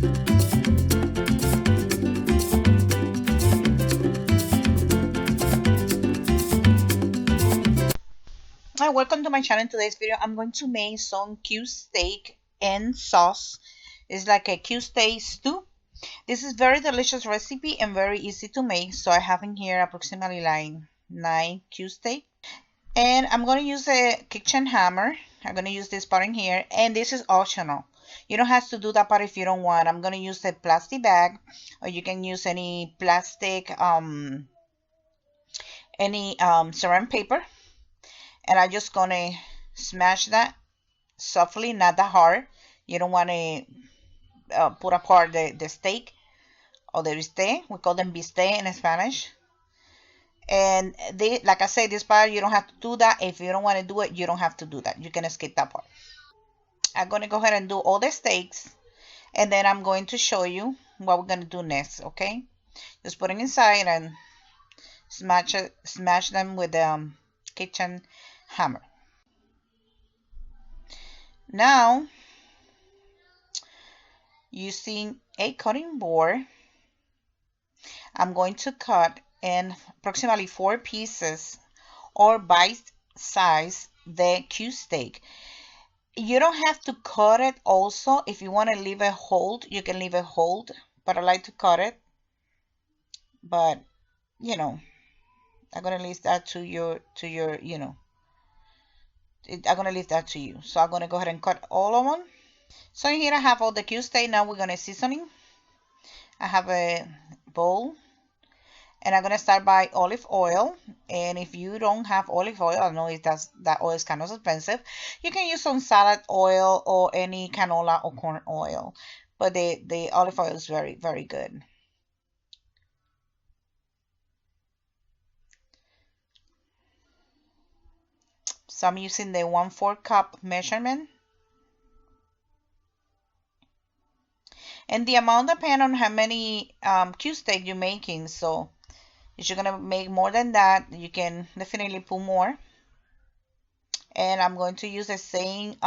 Hi, welcome to my channel. In today's video, I'm going to make some cube steak and sauce. It's like a cube steak stew. This is very delicious recipe and very easy to make. So I have in here approximately like 9 cube steak. And I'm going to use a kitchen hammer. I'm going to use this part in here. And this is optional. You don't have to do that part if you don't want. I'm going to use a plastic bag. Or you can use any plastic, saran paper. And I'm just gonna smash that softly, not that hard. You don't want to put apart the steak or the bistec. We call them bistec in Spanish. And like I said, this part you don't have to do that. If you don't want to do it, you don't have to do that. You can skip that part. I'm gonna go ahead and do all the steaks, and then I'm going to show you what we're gonna do next. Okay, just put it inside and smash them with the kitchen hammer. Now, using a cutting board, I'm going to cut in approximately 4 pieces or bite size the cube steak. You don't have to cut it also. If you want to leave it whole, you can leave it whole, but I like to cut it. But you know, I'm gonna leave that to your I'm gonna leave that to you. So I'm gonna go ahead and cut all of them. So in here I have all the cube steak. Now we're gonna seasoning. I have a bowl, and I'm gonna start by olive oil. And if you don't have olive oil, I know that oil is kind of expensive. You can use some salad oil or any canola or corn oil, but the olive oil is very, very good. So I'm using the 1/4 cup measurement. And the amount depends on how many cube steak you're making. So if you're gonna make more than that, you can definitely put more. And I'm going to use the same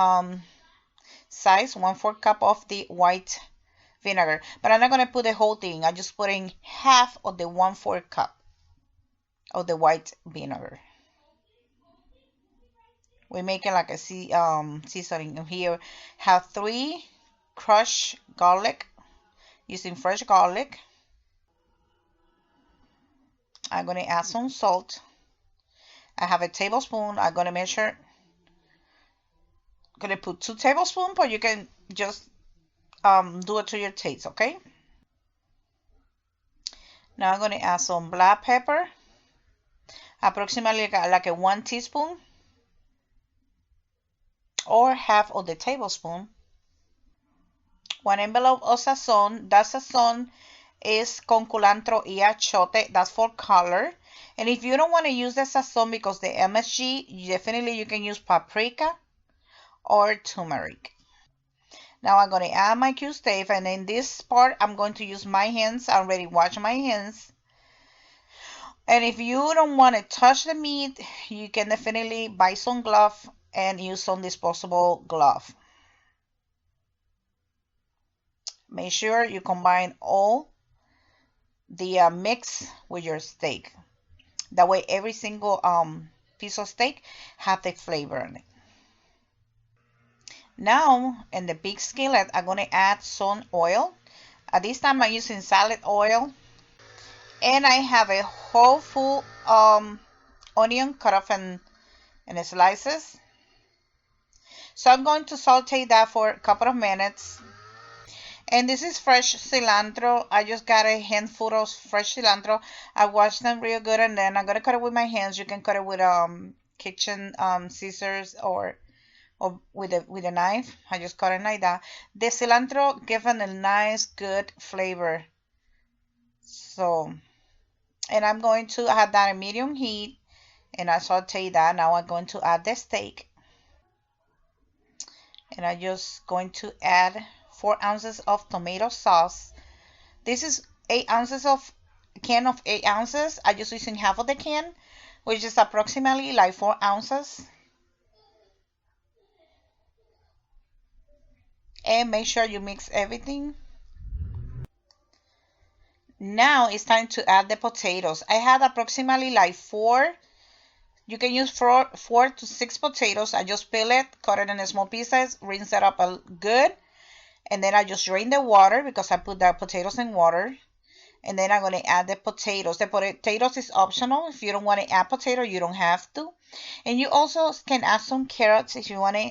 size, 1/4 cup of the white vinegar. But I'm not gonna put the whole thing. I'm just putting half of the 1/4 cup of the white vinegar. We're making like a seasoning. Here have 3 crushed garlic, using fresh garlic. I'm going to add some salt. I have a tablespoon. I'm going to measure. I'm going to put 2 tablespoons, but you can just do it to your taste, okay? Now I'm going to add some black pepper, approximately like a 1 teaspoon or half of the tablespoon. 1 envelope of sazon. That sazon is con culantro y achote. That's for color. And if you don't want to use the sazon because the MSG, definitely you can use paprika or turmeric. Now I'm going to add my cube steak, and in this part I'm going to use my hands. I already washed my hands. And if you don't want to touch the meat, you can definitely buy some glove and use some disposable glove. Make sure you combine all the mix with your steak. That way every single piece of steak have the flavor in it. Now in the big skillet, I'm going to add some oil. At this time I'm using salad oil. And I have a whole full onion cut off in slices. So I'm going to saute that for a couple of minutes. And this is fresh cilantro. I just got a handful of fresh cilantro. I washed them real good, and then I'm gonna cut it with my hands. You can cut it with kitchen scissors or with a knife. I just cut it like that. The cilantro gives it a nice, good flavor. So, and I'm going to have that at medium heat, and I saute that. Now I'm going to add the steak. And I'm just going to add 4 ounces of tomato sauce. This is 8 ounces of can of 8 ounces. I'm just using half of the can, which is approximately like 4 ounces. And make sure you mix everything. Now it's time to add the potatoes. I had approximately like 4. You can use 4 to 6 potatoes. I just peel it, cut it in small pieces, rinse it up good, and then I just drain the water because I put the potatoes in water. And then I'm going to add the potatoes. The potatoes is optional. If you don't want to add potato, you don't have to. And you also can add some carrots if you want to.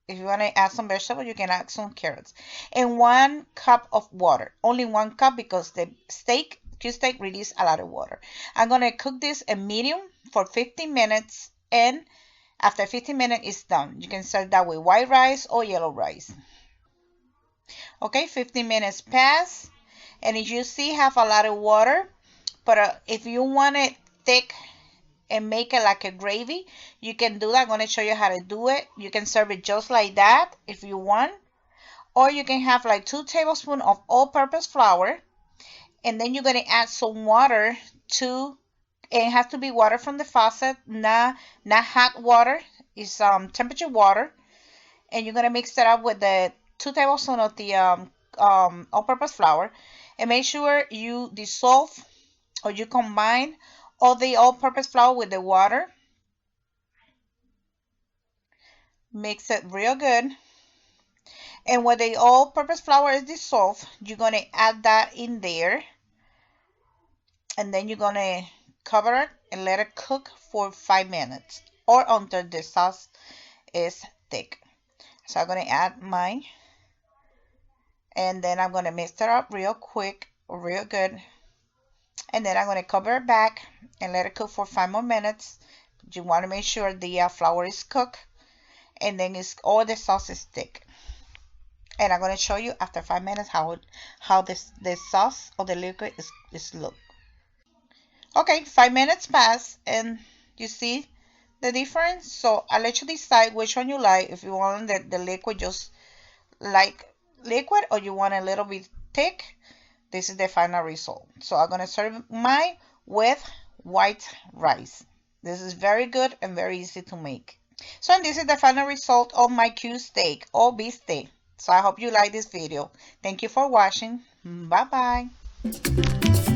If you want to add some vegetables, you can add some carrots. And 1 cup of water. Only 1 cup because the cube steak release a lot of water. I'm going to cook this in medium for 15 minutes. And after 15 minutes, it's done. You can serve that with white rice or yellow rice. Okay, 15 minutes pass. And as you see, have a lot of water. But if you want it thick and make it like a gravy, you can do that. I'm going to show you how to do it. You can serve it just like that if you want. Or you can have like 2 tablespoons of all-purpose flour. And then you're going to add some water to, and it has to be water from the faucet, not hot water. It's temperature water. And you're going to mix it up with the 2 tablespoons of the all-purpose flour. And make sure you dissolve or you combine all the all-purpose flour with the water. Mix it real good. And when the all-purpose flour is dissolved, you're going to add that in there. And then you're going to cover it and let it cook for 5 minutes or until the sauce is thick. So I'm going to add mine. And then I'm going to mix it up real quick, real good. And then I'm going to cover it back and let it cook for 5 more minutes. You want to make sure the flour is cooked. And then all the sauce is thick. And I'm going to show you after 5 minutes how the sauce or the liquid is look. Okay, 5 minutes pass and you see the difference. So I'll let you decide which one you like. If you want the liquid just like liquid or you want a little bit thick, this is the final result. So I'm going to serve mine with white rice. This is very good and very easy to make. So this is the final result of my cube steak or bistec. So I hope you like this video. Thank you for watching. Bye bye.